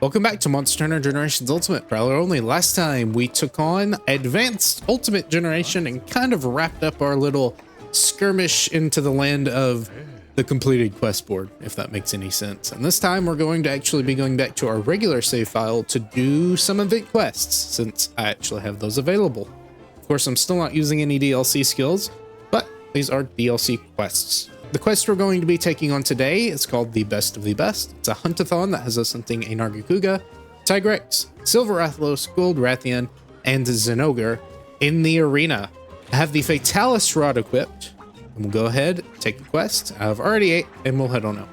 Welcome back to Monster Hunter Generations Ultimate Prowler Only. Last time we took on Advanced Ultimate Generation and kind of wrapped up our little skirmish into the land of the completed quest board, if that makes any sense. And this time we're going to actually be going back to our regular save file to do some event quests, since I actually have those available. Of course, I'm still not using any DLC skills, but these are DLC quests. The quest we're going to be taking on today is called the Best of the Best. It's a hunt-a-thon that has us hunting a Nargacuga, Tigrex, Silver Athlos, Gold Rathian, and Zinogre in the arena. I have the Fatalis Rod equipped, and we'll go ahead, take the quest. I've already ate, and we'll head on out.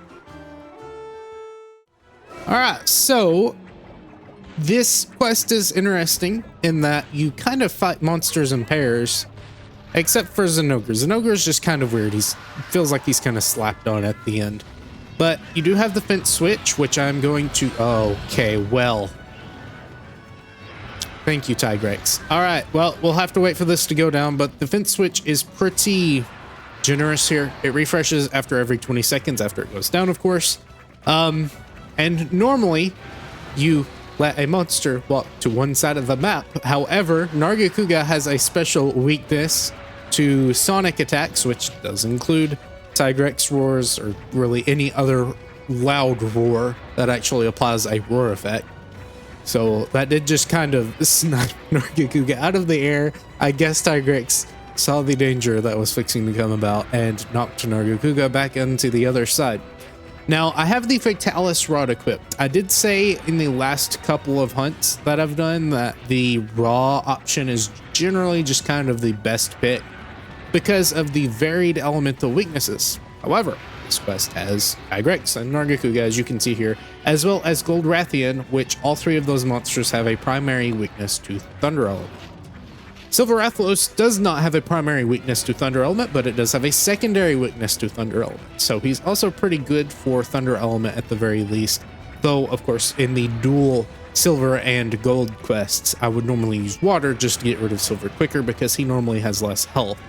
Alright, so this quest is interesting in that you kind of fight monsters in pairs. Except for Zinogre. Zinogre is just kind of weird. He feels like he's kind of slapped on at the end. But you do have the fence switch, which I'm going to... Okay, well. Thank you, Tigrex. All right, well, we'll have to wait for this to go down, but the fence switch is pretty generous here. It refreshes after every 20 seconds after it goes down, of course. And normally, you let a monster walk to one side of the map. However, Nargacuga has a special weakness to sonic attacks, which does include Tigrex roars or really any other loud roar that actually applies a roar effect. So that did just kind of snipe Nargacuga out of the air. I guess Tigrex saw the danger that was fixing to come about and knocked Nargacuga back into the other side. Now, I have the Fatalis Rod equipped. I did say in the last couple of hunts that I've done that the raw option is generally just kind of the best pick because of the varied elemental weaknesses. However, this quest has Tigrex and Nargacuga, as you can see here, as well as Gold Rathian, which all three of those monsters have a primary weakness to Thunder Element. Silver Athlos does not have a primary weakness to Thunder Element, but it does have a secondary weakness to Thunder Element. So he's also pretty good for Thunder Element at the very least. Though, of course, in the dual Silver and Gold quests, I would normally use Water just to get rid of Silver quicker because he normally has less health.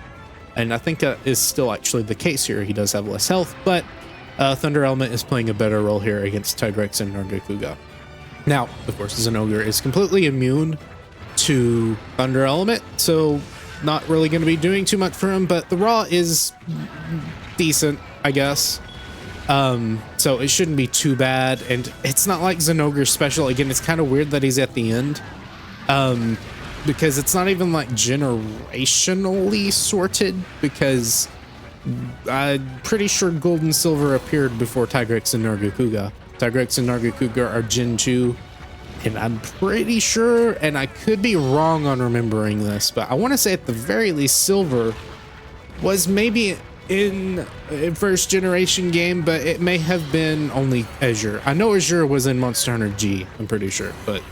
And I think that is still actually the case here. He does have less health, but Thunder Element is playing a better role here against Tigrex and Nargacuga. Now, of course, Zinogre is completely immune to Thunder Element, so not really going to be doing too much for him, but the raw is decent, I guess. So it shouldn't be too bad, and it's not like Zinogre's special. Again, it's kind of weird that he's at the end, because it's not even like generationally sorted, because I'm pretty sure Gold and Silver appeared before Tigrex and Nargacuga. Tigrex and Nargacuga are Gen 2, and I'm pretty sure, and I could be wrong on remembering this, but I want to say at the very least Silver was maybe in a first generation game, but it may have been only Azure. I know Azure was in Monster Hunter G, I'm pretty sure, but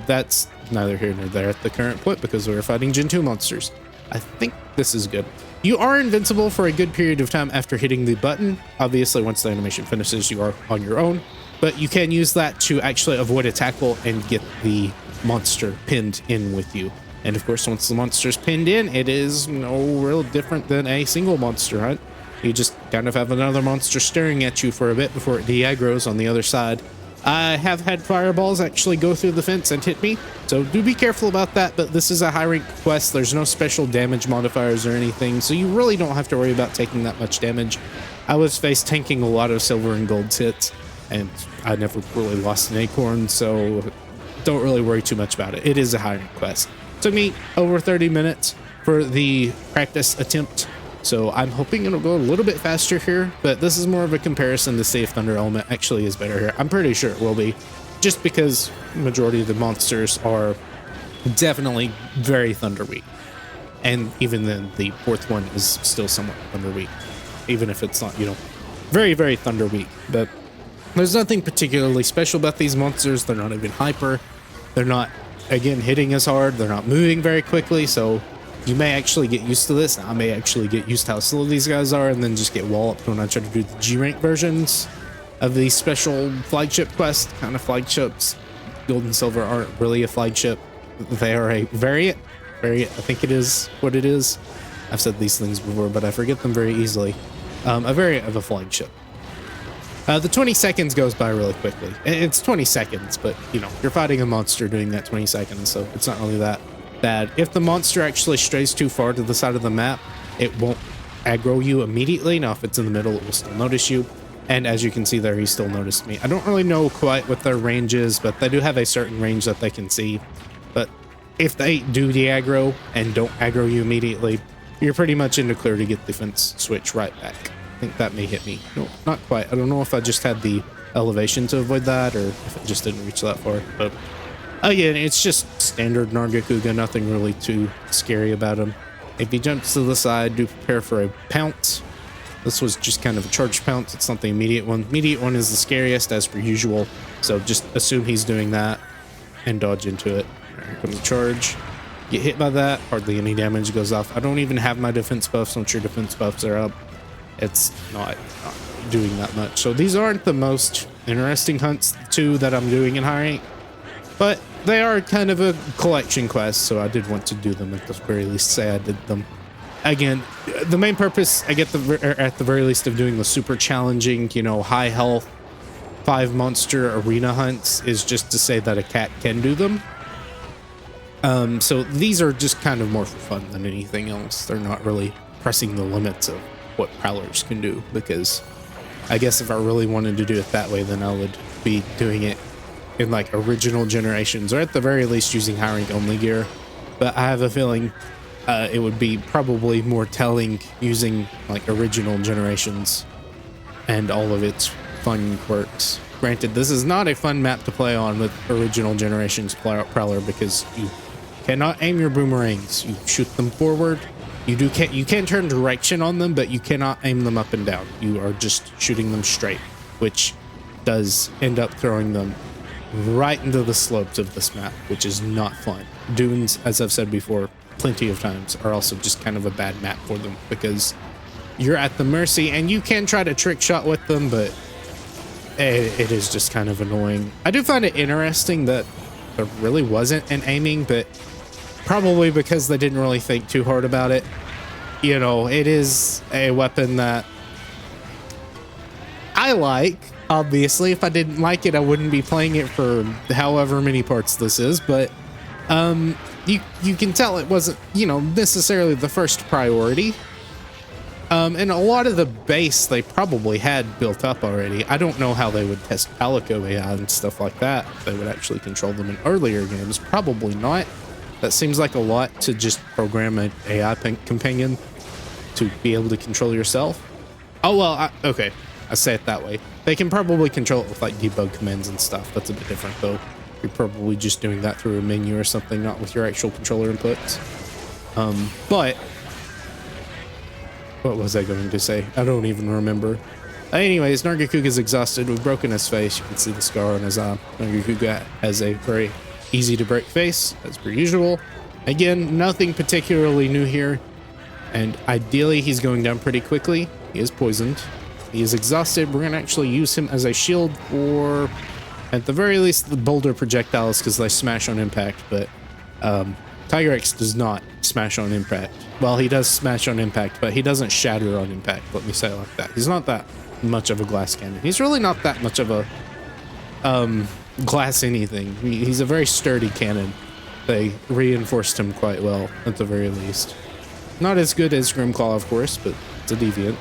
that's neither here nor there at the current point because we're fighting Gen 2 monsters. I think this is good. You are invincible for a good period of time after hitting the button. Obviously, once the animation finishes, you are on your own. But you can use that to actually avoid a tackle and get the monster pinned in with you. And of course, once the monster's pinned in, it is no real different than a single monster hunt. You just kind of have another monster staring at you for a bit before it de-aggroes on the other side. I have had fireballs actually go through the fence and hit me, so do be careful about that, but this is a high rank quest. There's no special damage modifiers or anything, so you really don't have to worry about taking that much damage. I was face tanking a lot of Silver and Gold hits, and I never really lost an acorn, so don't really worry too much about it. It is a high rank quest. Took me over 30 minutes for the practice attempt, so I'm hoping it'll go a little bit faster here, but this is more of a comparison to see if Thunder Element actually is better here. I'm pretty sure it will be, just because the majority of the monsters are definitely very Thunder weak. And even then, the fourth one is still somewhat Thunder weak, even if it's not, you know, very, very Thunder weak. But there's nothing particularly special about these monsters. They're not even hyper. They're not, again, hitting as hard. They're not moving very quickly, so you may actually get used to this. I may actually get used to how slow these guys are and then just get walloped when I try to do the G-rank versions of these special flagship quests. Kind of flagships. Gold and Silver aren't really a flagship. They are a variant. I think it is what it is. I've said these things before, but I forget them very easily. A variant of a flagship. The 20 seconds goes by really quickly. It's 20 seconds, but you know, you're fighting a monster doing that 20 seconds, so it's not really that bad. If the monster actually strays too far to the side of the map, it won't aggro you immediately. Now, if it's in the middle, it will still notice you. And as you can see there, he still noticed me. I don't really know quite what their range is, but they do have a certain range that they can see. But if they do de-aggro and don't aggro you immediately, you're pretty much in the clear to get the fence switch right back. I think that may hit me. No, not quite. I don't know if I just had the elevation to avoid that or if it just didn't reach that far. But again, it's just standard Nargacuga, nothing really too scary about him. If he jumps to the side, do prepare for a pounce. This was just kind of a charged pounce. It's not the immediate one. Immediate one is the scariest as per usual. So just assume he's doing that and dodge into it. Here comes the charge. Get hit by that. Hardly any damage goes off. I don't even have my defense buffs. Once your defense buffs are up, it's not doing that much. So these aren't the most interesting hunts, too, that I'm doing in high rank. But they are kind of a collection quest, so I did want to do them at the very least. Say I did them. Again, the main purpose, at the very least, of doing the super challenging, you know, high health 5 monster arena hunts is just to say that a cat can do them. So these are just kind of more for fun than anything else. They're not really pressing the limits of what Prowlers can do, because I guess if I really wanted to do it that way, then I would be doing it in like original generations, or at the very least using high rank only gear. But I have a feeling it would be probably more telling using like original generations and all of its fun quirks. Granted, this is not a fun map to play on with original generations Prowler, because you cannot aim your boomerangs. You shoot them forward. You can turn direction on them, but you cannot aim them up and down. You are just shooting them straight, which does end up throwing them right into the slopes of this map, which is not fun. Dunes, as I've said before plenty of times, are also just kind of a bad map for them, because you're at the mercy, and you can try to trick shot with them, but it is just kind of annoying. I do find it interesting that there really wasn't an aiming, but probably because they didn't really think too hard about it. You know, it is a weapon that I like. Obviously, if I didn't like it, I wouldn't be playing it for however many parts this is, but you can tell it wasn't, you know, necessarily the first priority. And a lot of the base they probably had built up already. I don't know how they would test Palico AI and stuff like that. If they would actually control them in earlier games. Probably not. That seems like a lot to just program an AI companion to be able to control yourself. Oh, well, okay. I say it that way. They can probably control it with like debug commands and stuff. That's a bit different though. You're probably just doing that through a menu or something, not with your actual controller inputs. But what was I going to say? I don't even remember. Anyways, Nargacuga's exhausted. We've broken his face. You can see the scar on his eye. Nargacuga has a very easy to break face, as per usual. Again, nothing particularly new here. And ideally, he's going down pretty quickly. He is poisoned. He is exhausted. We're going to actually use him as a shield for, at the very least, the boulder projectiles, because they smash on impact. But Tiger X does not smash on impact. Well, he does smash on impact, but he doesn't shatter on impact. Let me say it like that. He's not that much of a glass cannon. He's really not that much of a glass anything. He's a very sturdy cannon. They reinforced him quite well, at the very least. Not as good as Grimclaw, of course, but it's a deviant.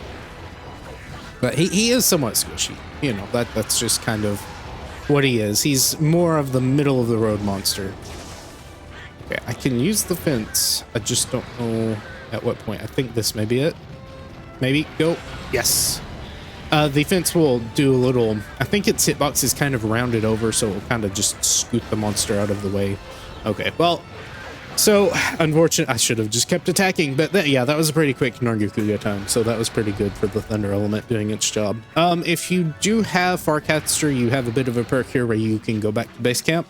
But he is somewhat squishy. You know, that's just kind of what he is. He's more of the middle of the road monster. Okay, I can use the fence. I just don't know at what point. I think this may be it. Maybe. Go. Yes. The fence will do a little... I think its hitbox is kind of rounded over, so it will kind of just scoot the monster out of the way. Okay, well... So, unfortunate, I should have just kept attacking, but yeah, that was a pretty quick Nargacuga time, so that was pretty good for the Thunder Element doing its job. If you do have Farcaster, you have a bit of a perk here where you can go back to base camp,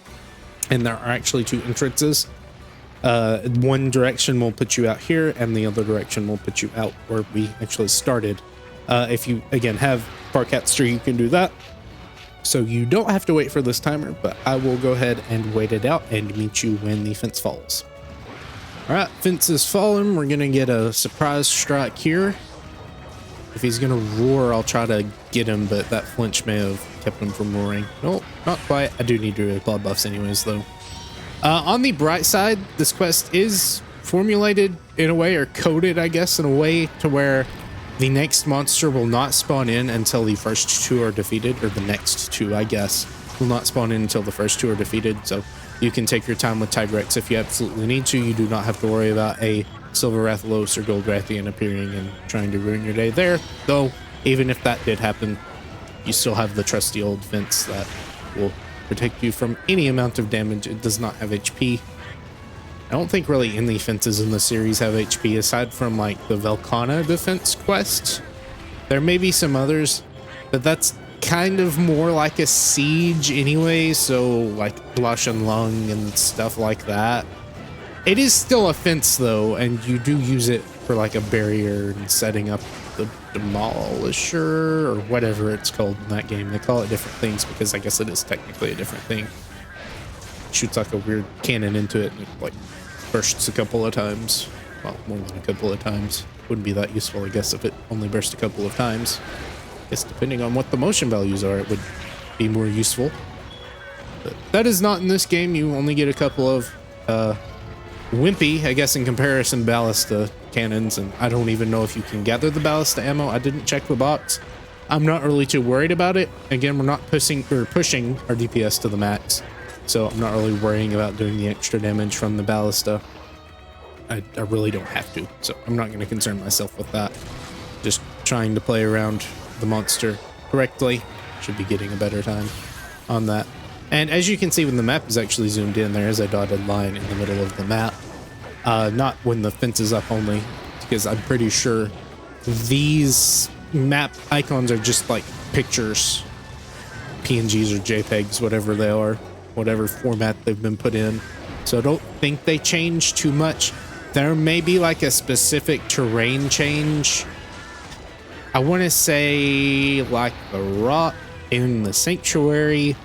and there are actually 2 entrances. One direction will put you out here, and the other direction will put you out where we actually started. If you, again, have Farcaster, you can do that. So you don't have to wait for this timer, but I will go ahead and wait it out and meet you when the fence falls. All right, fence is fallen. We're going to get a surprise strike here. If he's gonna roar, I'll try to get him, but that flinch may have kept him from roaring. No, not quite. I do need to claw buffs anyways, though. On the bright side, this quest is formulated in a way, or coded, I guess, in a way to where the next monster will not spawn in until the first two are defeated, or the next two, I guess, will not spawn in until the first two are defeated. So you can take your time with Tigrex if you absolutely need to. You do not have to worry about a Silver Rathalos or Gold Rathian appearing and trying to ruin your day there. Though, even if that did happen, you still have the trusty old fence that will protect you from any amount of damage. It does not have HP. I don't think really any fences in the series have HP aside from like the Velkhana defense quest. There may be some others, but that's kind of more like a siege anyway, so like Blush and Lung and stuff like that. It is still a fence though, and you do use it for like a barrier and setting up the demolisher or whatever it's called in that game. They call it different things because I guess it is technically a different thing. Shoots like a weird cannon into it and it like bursts a couple of times. Well, more than a couple of times. Wouldn't be that useful, I guess, if it only burst a couple of times. I guess depending on what the motion values are, it would be more useful. But that is not in this game. You only get a couple of wimpy, I guess, in comparison, ballista cannons, and I don't even know if you can gather the ballista ammo. I didn't check the box. I'm not really too worried about it. Again, we're not pushing our DPS to the max, so I'm not really worrying about doing the extra damage from the ballista. I really don't have to, so I'm not going to concern myself with that. Just trying to play around the monster correctly. Should be getting a better time on that. And as you can see, when the map is actually zoomed in, there is a dotted line in the middle of the map. Not when the fence is up only, because I'm pretty sure these map icons are just like pictures, PNGs or JPEGs, whatever they are, whatever format they've been put in. So I don't think they change too much. There may be like a specific terrain change. I want to say like the rock in the sanctuary,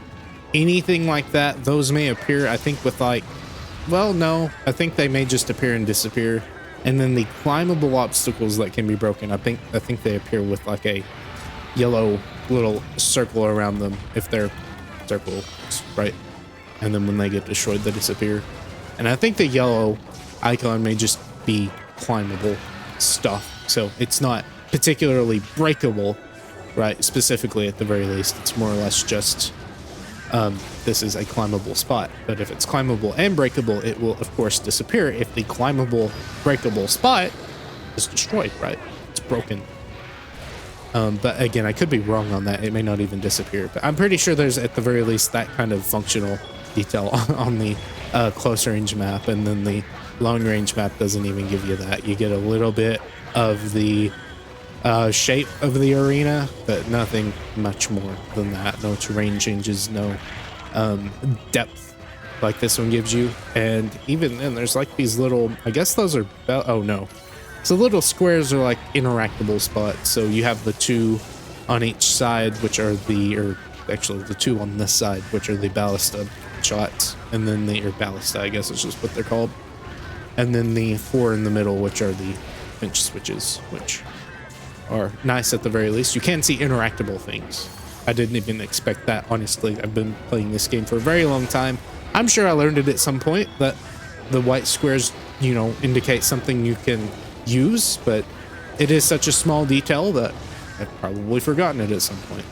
anything like that. Those may appear, I think, with like, well, no, I think they may just appear and disappear. And then the climbable obstacles that can be broken, I think they appear with like a yellow little circle around them if they're circles, right? And then when they get destroyed, they disappear. And I think the yellow icon may just be climbable stuff. So it's not particularly breakable, right? Specifically, at the very least, it's more or less just this is a climbable spot. But if it's climbable and breakable, it will of course disappear if the climbable breakable spot is destroyed, right? It's broken. But again, I could be wrong on that. It may not even disappear, but I'm pretty sure there's at the very least that kind of functional detail on the close range map, and then the long range map doesn't even give you that. You get a little bit of the shape of the arena, but nothing much more than that. No terrain changes, no depth like this one gives you. And even then, there's like these little, I guess those are, oh no, so little squares are like interactable spots. So you have the two on each side, which are or actually the two on this side, which are the ballista shots, and then or ballista, I guess is just what they're called, and then the four in the middle, which are the pinch switches, which are nice at the very least. You can see interactable things. I didn't even expect that, honestly. I've been playing this game for a very long time. I'm sure I learned it at some point that the white squares, you know, indicate something you can use, but it is such a small detail that I've probably forgotten it at some point.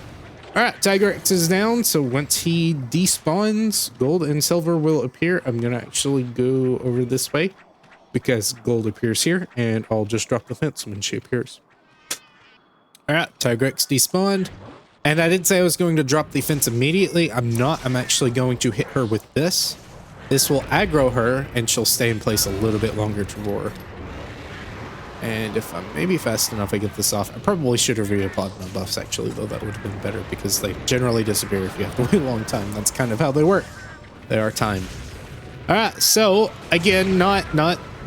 All right, Tigrex is down, so once he despawns, gold and silver will appear. I'm gonna actually go over this way because gold appears here, and I'll just drop the fence when she appears. All right, Tigrex despawned, and I did say I was going to drop the fence immediately. I'm not. I'm actually going to hit her with this. This will aggro her, and she'll stay in place a little bit longer to roar. And if I'm maybe fast enough, I get this off. I probably should have reapplied my buffs, actually, though that would have been better because they generally disappear if you have to wait a long time. That's kind of how they work. They are timed. All right, so again, not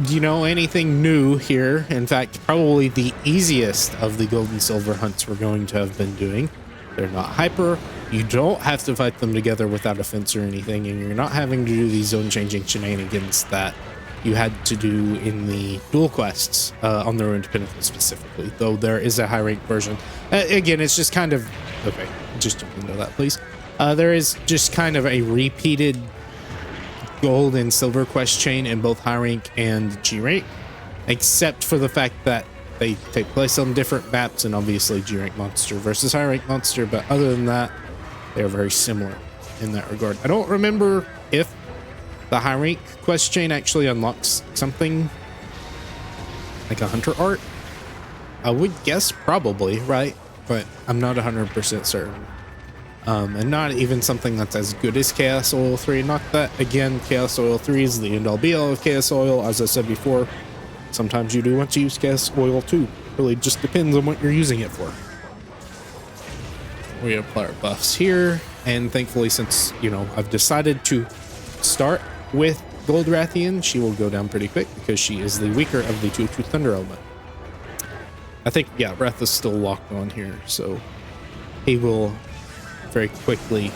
you know, anything new here. In fact, probably the easiest of the gold and silver hunts we're going to have been doing. They're not hyper. You don't have to fight them together without a fence or anything, and you're not having to do these zone changing shenanigans that you had to do in the dual quests on the Ruined Pinnacle specifically, though there is a high rank version. Again, it's just kind of okay. Just jump into that, please. There is just kind of a repeated gold and silver quest chain in both high rank and G rank, except for the fact that they take place on different maps, and obviously G rank monster versus high rank monster. But other than that, they are very similar in that regard. I don't remember if the high rank quest chain actually unlocks something like a hunter art. I would guess probably, right? But I'm not 100% certain. And not even something that's as good as Chaos Oil 3. Not that, again, Chaos Oil 3 is the end-all be-all of Chaos Oil. As I said before, sometimes you do want to use Chaos Oil too. Really just depends on what you're using it for. We apply our buffs here, and thankfully, since, you know, I've decided to start with Gold Rathian, she will go down pretty quick because she is the weaker of the two Thunder Element. I think, yeah, Wrath is still locked on here, so he will very quickly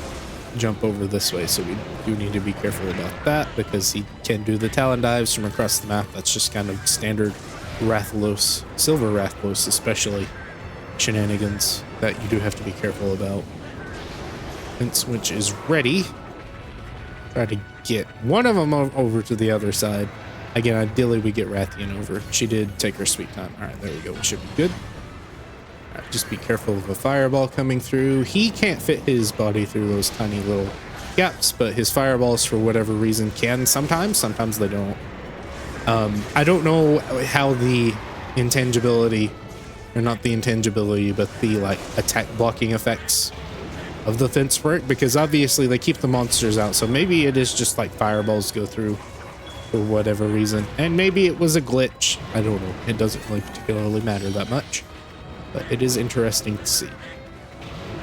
jump over this way, so we do need to be careful about that because he can do the Talon dives from across the map. That's just kind of standard Rathalos, Silver Rathalos especially, shenanigans that you do have to be careful about. Fence which is ready. Try to get one of them over to the other side. Again, ideally we get Rathian over. She did take her sweet time. All right, there we go. We should be good. All right, just be careful of a fireball coming through. He can't fit his body through those tiny little gaps, but his fireballs, for whatever reason, can sometimes. Sometimes they don't. I don't know how the intangibility, or not the intangibility, but the like attack blocking effects of the fence work, because obviously they keep the monsters out. So maybe it is just like fireballs go through for whatever reason, and maybe it was a glitch. I don't know. It doesn't really particularly matter that much, but it is interesting to see.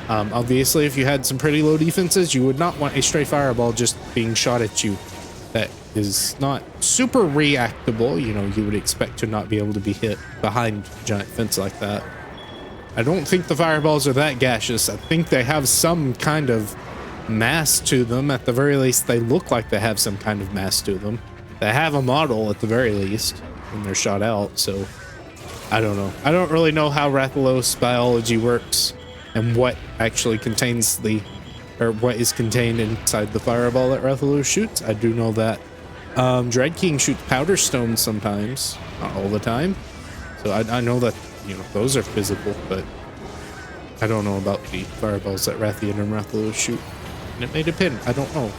Obviously, if you had some pretty low defenses, you would not want a stray fireball just being shot at you. That is not super reactable. You know, you would expect to not be able to be hit behind a giant fence like that. I don't think the fireballs are that gaseous. I think they have some kind of mass to them. At the very least, they look like they have some kind of mass to them. They have a model at the very least when they're shot out, so I don't know. I don't really know how Rathalos biology works and what actually contains or what is contained inside the fireball that Rathalos shoots. I do know that Dread King shoots powder stones sometimes, not all the time. So I know that, you know, those are visible, but I don't know about the fireballs that Rathian and Rathalos shoot. And it may depend. I don't know.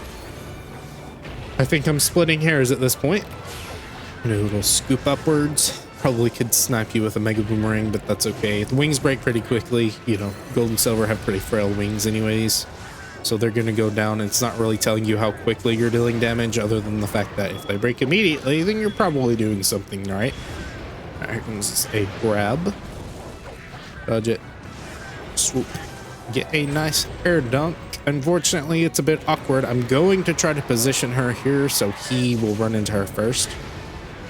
I think I'm splitting hairs at this point. A little scoop upwards. Probably could snipe you with a Mega Boomerang, but that's okay. The wings break pretty quickly. You know, Gold and Silver have pretty frail wings anyways. So they're going to go down. It's not really telling you how quickly you're dealing damage, other than the fact that if they break immediately, then you're probably doing something right. All right, this is a grab. Dodge it. Swoop. Get a nice air dunk. Unfortunately, it's a bit awkward. I'm going to try to position her here so he will run into her first.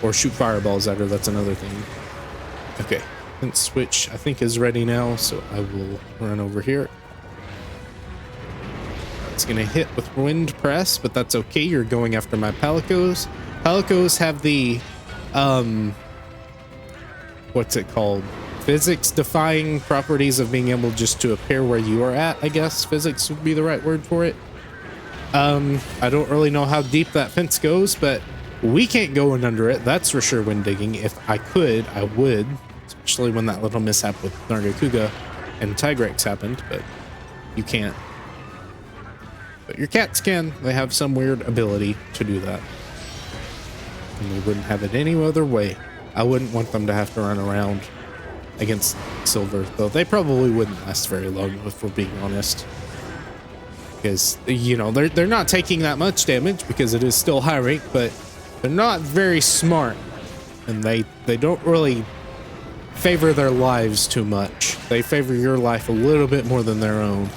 Or shoot fireballs at her, that's another thing. Okay, and switch I think is ready now, so I will run over here. It's gonna hit with wind press, but that's okay. You're going after my Palicos. Palicos have the, what's it called? Physics defying properties of being able just to appear where you are at, I guess. Physics would be the right word for it. I don't really know how deep that fence goes, but we can't go in under it. That's for sure when digging. If I could, I would, especially when that little mishap with Nargacuga and Tigrex happened, but you can't. But your cats can. They have some weird ability to do that. And we wouldn't have it any other way. I wouldn't want them to have to run around against Silver, though they probably wouldn't last very long if we're being honest. Because, you know, they're not taking that much damage because it is still high rank, but they're not very smart. And they don't really favor their lives too much. They favor your life a little bit more than their own.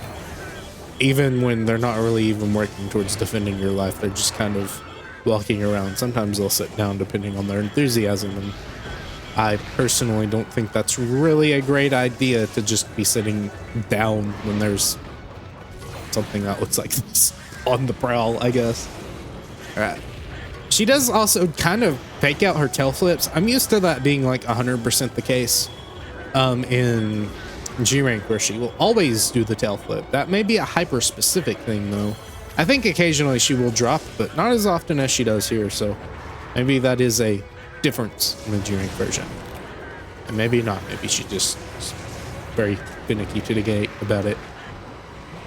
Even when they're not really even working towards defending your life, they're just kind of walking around. Sometimes they'll sit down depending on their enthusiasm, and I personally don't think that's really a great idea to just be sitting down when there's something that looks like this on the prowl, I guess. All right, She does also kind of fake out her tail flips. I'm used to that being like 100% the case in G rank, where she will always do the tail flip. That may be a hyper specific thing though. I think occasionally she will drop, but not as often as she does here. So maybe that is a difference in the G rank version. And maybe not. Maybe she just is very finicky to the gate about it.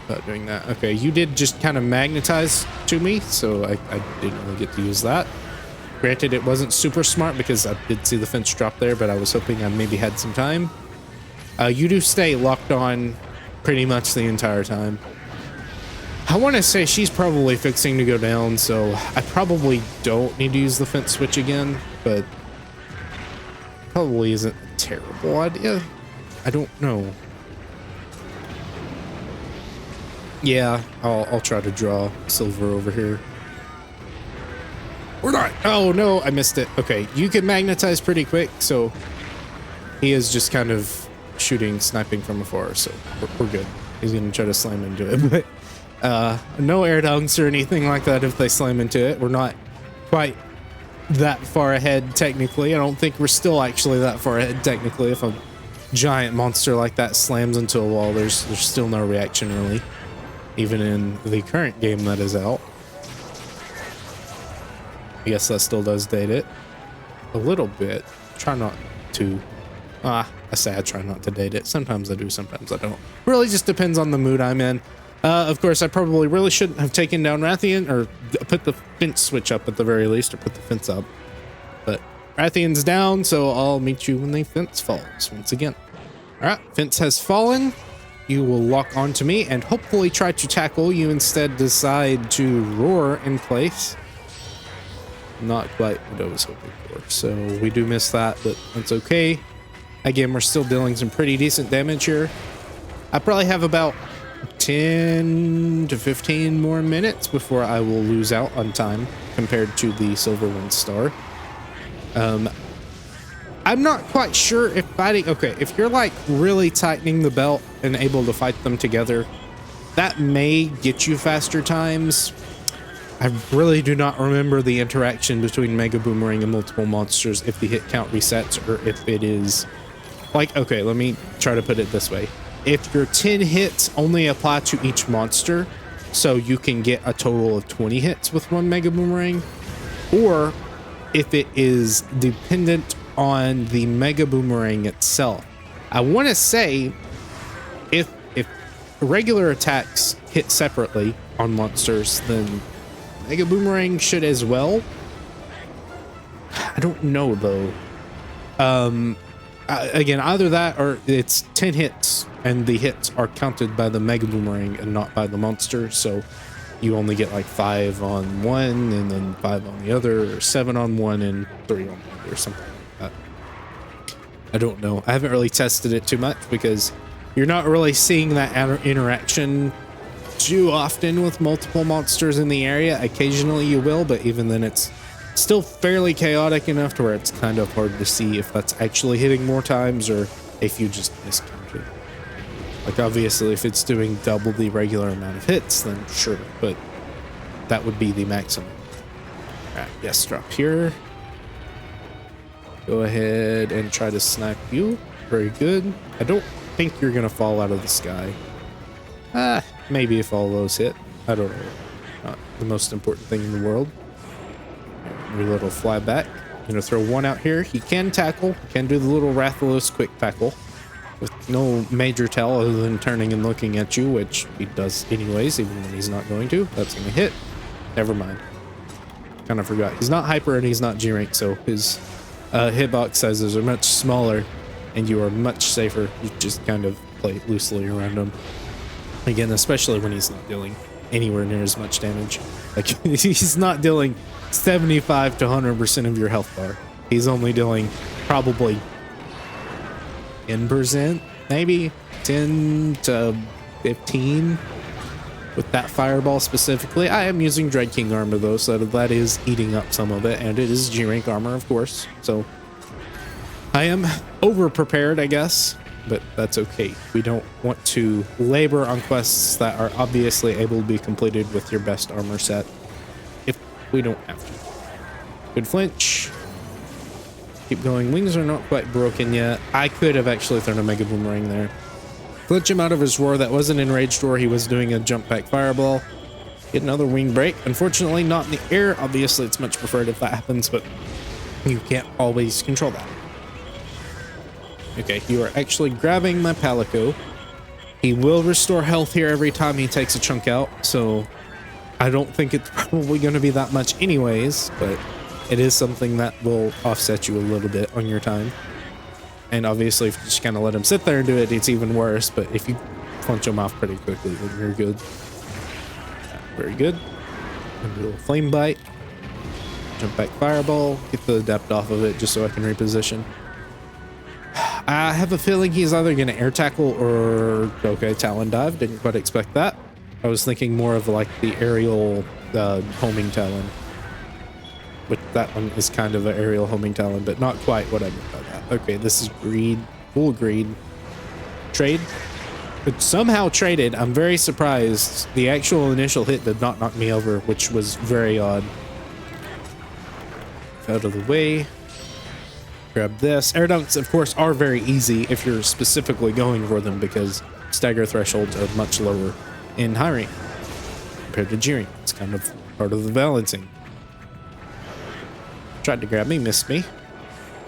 About doing that. Okay, you did just kind of magnetize to me, so I didn't really get to use that. Granted, it wasn't super smart because I did see the fence drop there, but I was hoping I maybe had some time. You do stay locked on pretty much the entire time. I want to say she's probably fixing to go down, so I probably don't need to use the fence switch again, but probably isn't a terrible idea. I don't know. Yeah, I'll try to draw silver over here. Or not. Oh no, I missed it. Okay, you can magnetize pretty quick, so he is just kind of sniping from afar, so we're good. He's gonna try to slam into it, but no air dunks or anything like that if they slam into it. We're not quite that far ahead technically. I don't think we're still actually that far ahead technically. If a giant monster like that slams into a wall, there's still no reaction really, even in the current game that is out. I guess that still does date it a little bit. Try not to. I say I try not to date it. Sometimes I do, sometimes I don't. Really just depends on the mood I'm in. Of course, I probably really shouldn't have taken down Rathian, or put the fence switch up at the very least, or put the fence up. But Rathian's down, so I'll meet you when the fence falls once again. All right, fence has fallen. You will lock onto me and hopefully try to tackle. You instead decide to roar in place. Not quite what I was hoping for. So we do miss that, but that's okay. Again, we're still dealing some pretty decent damage here. I probably have about 10 to 15 more minutes before I will lose out on time compared to the silver 1 star. I'm not quite sure if fighting... Okay, if you're like really tightening the belt and able to fight them together, that may get you faster times. I really do not remember the interaction between Mega Boomerang and multiple monsters, if the hit count resets or if it is... Like, okay, let me try to put it this way. If your 10 hits only apply to each monster, so you can get a total of 20 hits with 1 Mega Boomerang, or if it is dependent on the Mega Boomerang itself. I want to say if regular attacks hit separately on monsters, then Mega Boomerang should as well. I don't know though. Again, either that or it's 10 hits and the hits are counted by the Mega Boomerang and not by the monster, so you only get like 5 on one and then 5 on the other, or 7 on one and 3 on the other, or something like that. I don't know. I haven't really tested it too much because you're not really seeing that interaction too often with multiple monsters in the area. Occasionally you will, but even then it's still fairly chaotic enough to where it's kind of hard to see if that's actually hitting more times or if you just miscounted. Like obviously if it's doing double the regular amount of hits, then sure, but that would be the maximum. All right, yes, drop here. Go ahead and try to snipe you. Very good. I don't think you're gonna fall out of the sky. Maybe if all those hit. I don't know. Not the most important thing in the world. Your little fly back. I'm gonna throw 1 out here. He can tackle. Can do the little Rathalos quick tackle with no major tell other than turning and looking at you, which he does anyways, even when he's not going to. That's gonna hit. Never mind. Kind of forgot. He's not hyper and he's not G rank, so his hitbox sizes are much smaller and you are much safer. You just kind of play loosely around him. Again, especially when he's not dealing anywhere near as much damage. Like he's not dealing 75 to 100% of your health bar. He's only dealing probably 10%, maybe 10 to 15 with that fireball specifically. I am using Dread King armor though, so that is eating up some of it, and it is G rank armor, of course. So I am over prepared, I guess, but that's okay. We don't want to labor on quests that are obviously able to be completed with your best armor set if we don't have to. Good flinch. Keep going. Wings are not quite broken yet. I could have actually thrown a Mega Boomerang there. Flinch him out of his roar. That wasn't enraged roar. He was doing a jump back fireball. Get another wing break. Unfortunately, not in the air. Obviously, it's much preferred if that happens, but you can't always control that. Okay, you are actually grabbing my Palico. He will restore health here every time he takes a chunk out, so I don't think it's probably going to be that much anyways, but it is something that will offset you a little bit on your time. And obviously, if you just kind of let him sit there and do it, it's even worse, but if you punch him off pretty quickly, then you're good. Very good. A little flame bite. Jump back fireball. Get the adept off of it just so I can reposition. I have a feeling he's either going to air tackle or... Okay, talon dive. Didn't quite expect that. I was thinking more of like the aerial homing talon. But that one is kind of an aerial homing talon, but not quite what I meant by that. Okay, this is greed. Full greed. Trade. It somehow traded. I'm very surprised. The actual initial hit did not knock me over, which was very odd. Out of the way. Grab this. Air dunks, of course, are very easy if you're specifically going for them because stagger thresholds are much lower in high rank compared to G rank. It's kind of part of the balancing. Tried to grab me, missed me.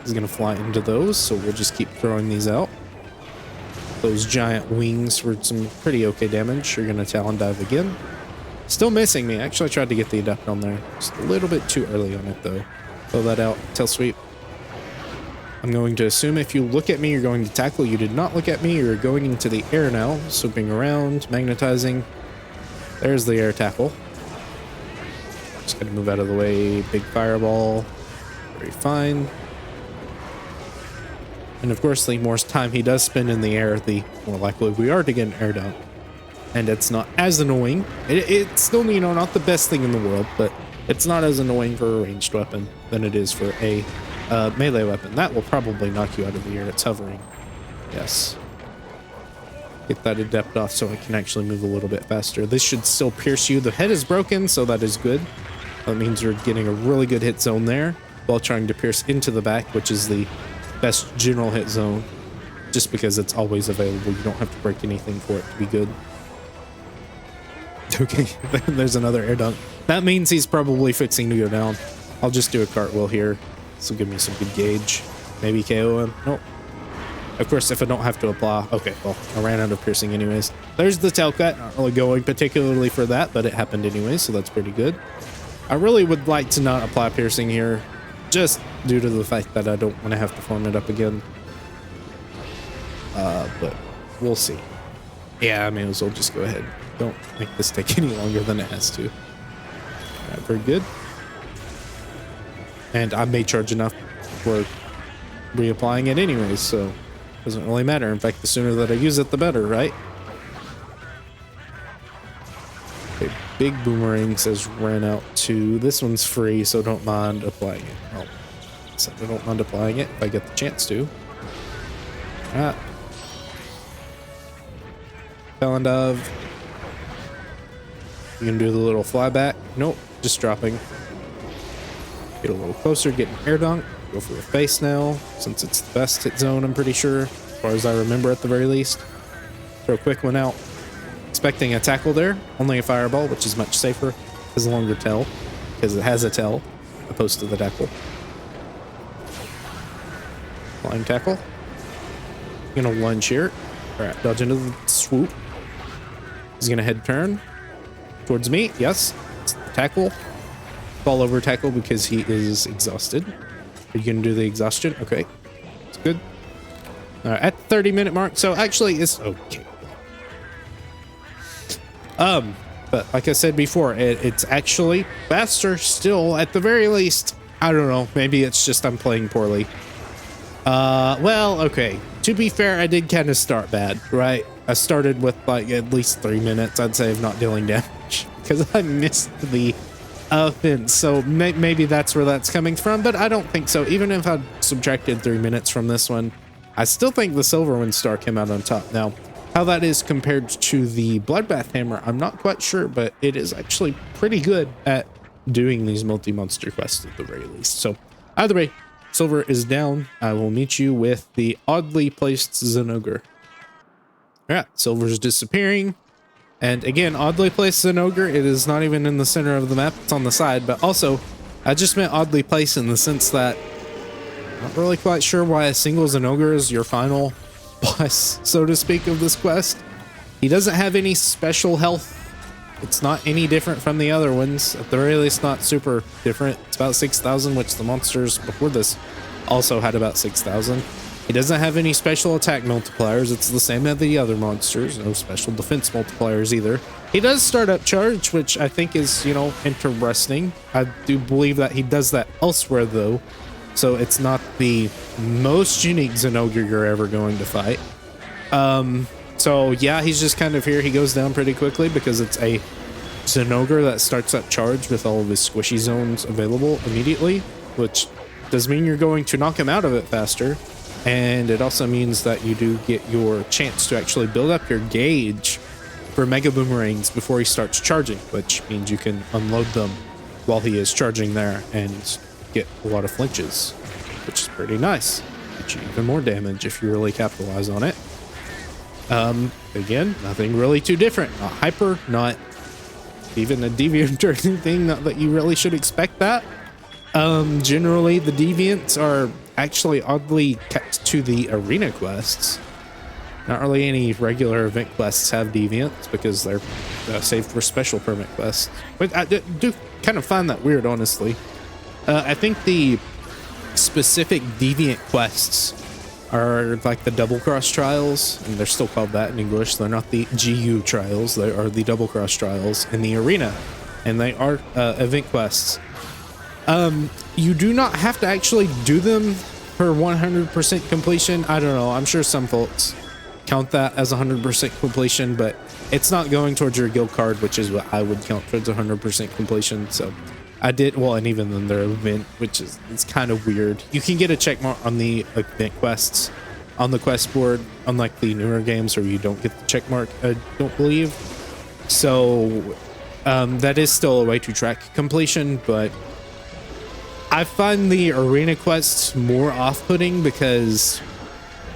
He's gonna fly into those, so we'll just keep throwing these out. Those giant wings for some pretty okay damage. You're gonna talon dive again. Still missing me. Actually, I tried to get the adept on there. Just a little bit too early on it though. Throw that out. Tail sweep. I'm going to assume if you look at me, you're going to tackle. You did not look at me. You're going into the air now. Swooping around, magnetizing. There's the air tackle. Just gonna move out of the way. Big fireball. Very fine. And of course, the more time he does spend in the air, the more likely we are to get an air down. And it's not as annoying. It's still, you know, not the best thing in the world, but it's not as annoying for a ranged weapon than it is for a melee weapon. That will probably knock you out of the air. It's hovering. Yes. Get that adept off so I can actually move a little bit faster. This should still pierce you. The head is broken, so that is good. That means you're getting a really good hit zone there while trying to pierce into the back, which is the best general hit zone, just because it's always available. You don't have to break anything for it to be good. Okay, there's another air dunk. That means he's probably fixing to go down. I'll just do a cartwheel here. This will give me some good gauge. Maybe KO him. Nope. Of course, if I don't have to apply. Okay, well, I ran out of piercing anyways. There's the tail cut. Not really going particularly for that, but it happened anyways, so that's pretty good. I really would like to not apply piercing here, just due to the fact that I don't want to have to form it up again. But we'll see. Yeah, I may as well just go ahead. Don't make this take any longer than it has to. Alright, very good. And I may charge enough for reapplying it anyways, so it doesn't really matter. In fact, the sooner that I use it, the better, right? Okay, big boomerang says ran out too. This one's free, so don't mind applying it. Oh, so I don't mind applying it if I get the chance to. Alright. Talon dive. You can do the little flyback. Nope, just dropping. Get a little closer, get an air dunk. Go for the face now, since it's the best hit zone, I'm pretty sure, as far as I remember at the very least. Throw a quick one out. Expecting a tackle there, only a fireball, which is much safer. Has a longer tail, because it has a tail, opposed to the tackle. Flying tackle. Gonna lunge here. Alright, dodge into the swoop. He's gonna head turn towards me. Yes, it's the tackle. Fall over tackle because he is exhausted. Are you gonna do the exhaustion? Okay, it's good. All right, at the 30-minute mark. So actually, it's okay. But like I said before, it's actually faster still. At the very least, I don't know. Maybe it's just I'm playing poorly. Well, okay. To be fair, I did kind of start bad, right? I started with like at least 3 minutes, I'd say, of not dealing damage because I missed the offense. So maybe that's where that's coming from, but I don't think so. Even if I subtracted 3 minutes from this one, I still think the Silver Wind Star came out on top. Now, how that is compared to the Bloodbath Hammer, I'm not quite sure, but it is actually pretty good at doing these multi-monster quests at the very least. So either way, silver is down. I will meet you with the oddly placed Zenogre. All right, silver's disappearing. And again, oddly placed Zenogre, it is not even in the center of the map, it's on the side, but also I just meant oddly placed in the sense that I'm not really quite sure why a single Zenogre is your final boss, so to speak, of this quest. He doesn't have any special health. It's not any different from the other ones. At the very least, not super different. It's about 6,000, which the monsters before this also had about 6,000. He doesn't have any special attack multipliers. It's the same as the other monsters. No special defense multipliers either. He does start up charge, which I think is, you know, interesting. I do believe that he does that elsewhere, though. So it's not the most unique Zenogre you're ever going to fight. So yeah, he's just kind of here. He goes down pretty quickly because it's a Zenogre that starts up charge with all of his squishy zones available immediately, which does mean you're going to knock him out of it faster. And it also means that you do get your chance to actually build up your gauge for Mega Boomerangs before he starts charging, which means you can unload them while he is charging there and get a lot of flinches, which is pretty nice. Get you even more damage if you really capitalize on it. Again, nothing really too different. Not hyper, not even a deviant or anything, not that you really should expect that. Generally, the deviants are actually oddly kept to the arena quests. Not really any regular event quests have deviants because they're saved for special permit quests. But I do kind of find that weird, honestly. I think the specific deviant quests are like the double cross trials, and they're still called that in English. They're not the GU trials, they are the double cross trials in the arena, and they are event quests. You do not have to actually do them for 100% completion. I don't know, I'm sure some folks count that as 100% completion, but it's not going towards your guild card, which is what I would count towards 100% completion. So I did, well, and even then their event, which is, it's kind of weird. You can get a check mark on the event quests on the quest board, unlike the newer games where you don't get the check mark, I don't believe. So that is still a way to track completion, but I find the arena quests more off-putting because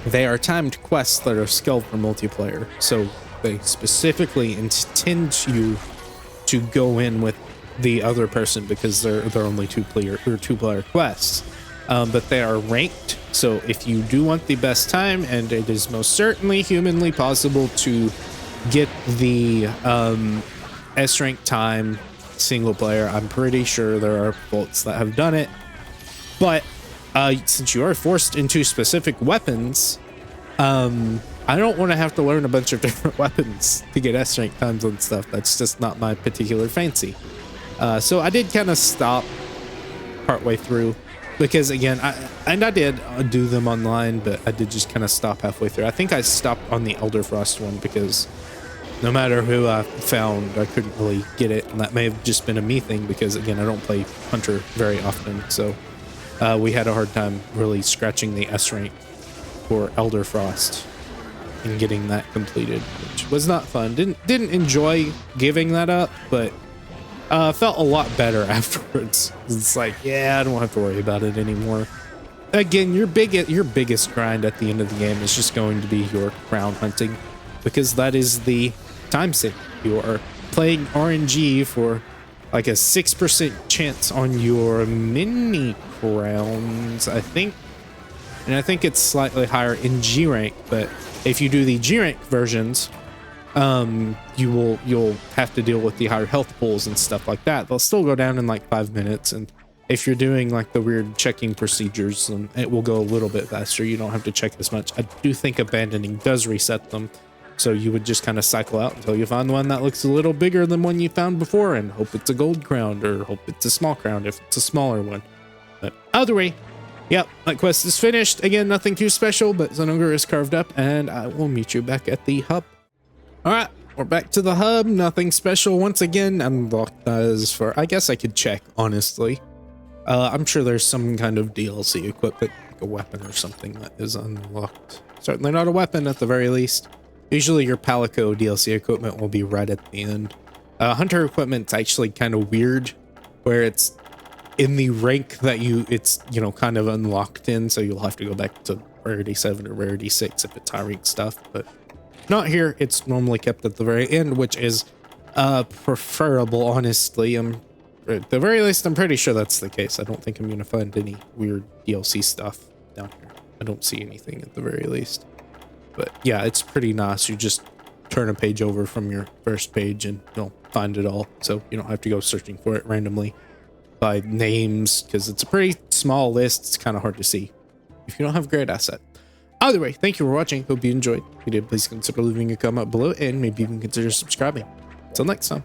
they are timed quests that are scaled for multiplayer. So they specifically intend you to go in with the other person because they're only two-player quests. But they are ranked. So if you do want the best time, and it is most certainly humanly possible to get the S rank time single player, I'm pretty sure there are folks that have done it. But since you are forced into specific weapons, I don't want to have to learn a bunch of different weapons to get S rank times and stuff. That's just not my particular fancy. So I did kind of stop partway through because, again, I did do them online, but I did just kind of stop halfway through. I think I stopped on the Elder Frost one because no matter who I found, I couldn't really get it. And that may have just been a me thing because, again, I don't play Hunter very often. So we had a hard time really scratching the S rank for Elder Frost and getting that completed, which was not fun. Didn't enjoy giving that up, but felt a lot better afterwards. It's like, yeah, I don't have to worry about it anymore. Again, your biggest grind at the end of the game is just going to be your crown hunting, because that is the time sink. You are playing RNG for like a 6% chance on your mini crowns, I think. And I think it's slightly higher in G rank, but if you do the G rank versions, you'll have to deal with the higher health pools and stuff like that. They'll still go down in like 5 minutes, and if you're doing like the weird checking procedures, it will go a little bit faster. You don't have to check as much. I do think abandoning does reset them, so you would just kind of cycle out until you find one that looks a little bigger than one you found before, and hope it's a gold crown, or hope it's a small crown if it's a smaller one. But either way, yep, that quest is finished. Again, nothing too special, but Zenogre is carved up, and I will meet you back at the hub. All right, we're back to the hub. Nothing special once again. Unlocked as for, I guess I could check, honestly. I'm sure there's some kind of DLC equipment, like a weapon or something that is unlocked. Certainly not a weapon at the very least. Usually your Palico DLC equipment will be right at the end. Hunter equipment's actually kind of weird where it's in the rank that it's, you know, kind of unlocked in, so you'll have to go back to rarity 7 or rarity 6 if it's high rank stuff, but not here. It's normally kept at the very end, which is preferable, honestly. At the very least, I'm pretty sure that's the case. I don't think I'm gonna find any weird DLC stuff down here. I don't see anything at the very least, but yeah, it's pretty nice. You just turn a page over from your first page and you'll find it all, so you don't have to go searching for it randomly by names, because it's a pretty small list. It's kind of hard to see if you don't have a great asset. Either way, thank you for watching. Hope you enjoyed. If you did, please consider leaving a comment below and maybe even consider subscribing. Until next time.